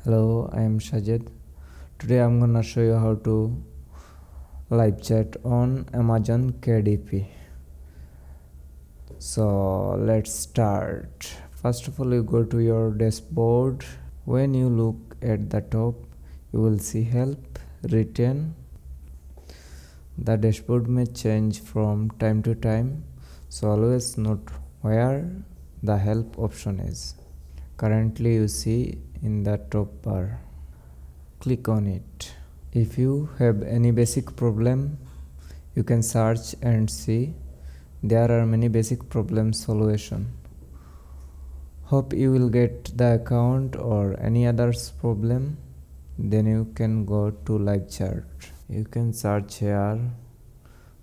Hello, I am Sajid. Today I'm gonna show you how to live chat on Amazon KDP. So let's start. First of all, you go to your dashboard. When you look at the top, you will see help written. The dashboard may change from time to time, so always note where the help option is. Currently you see in the top bar. Click on it. If you have any basic problem, you can search and see. There are many basic problem solution. Hope you will get the account or any others problem. Then you can go to live chat. You can search here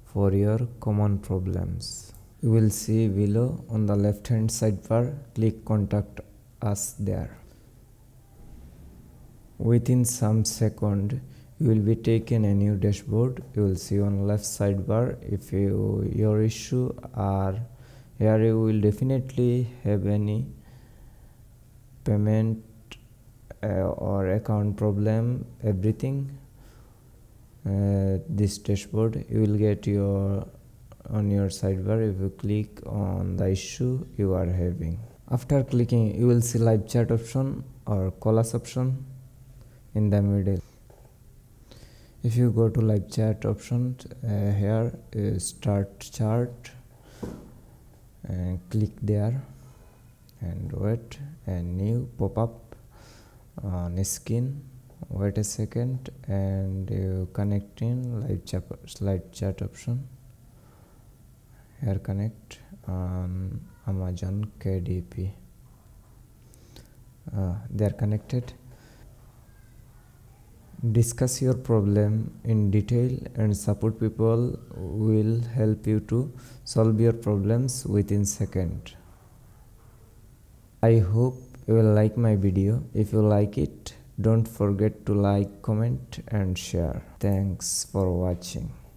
for your common problems. You will see below on the left hand sidebar. Click contact us there. Within some second, you will be taken a new dashboard. You will see on left sidebar. If your issue are here, you will definitely have any payment or account problem, everything. This dashboard you will get on your sidebar if you click on the issue you are having. After clicking, you will see live chat option or call us option in the middle. If you go to live chat option, here start chat and click there and wait, and new pop up on screen. Wait a second and you connect in live chat option. Here connect on Amazon KDP. They are connected. Discuss your problem in detail and support people will help you to solve your problems within seconds. I hope you will like my video. If you like it, don't forget to like, comment and share. Thanks for watching.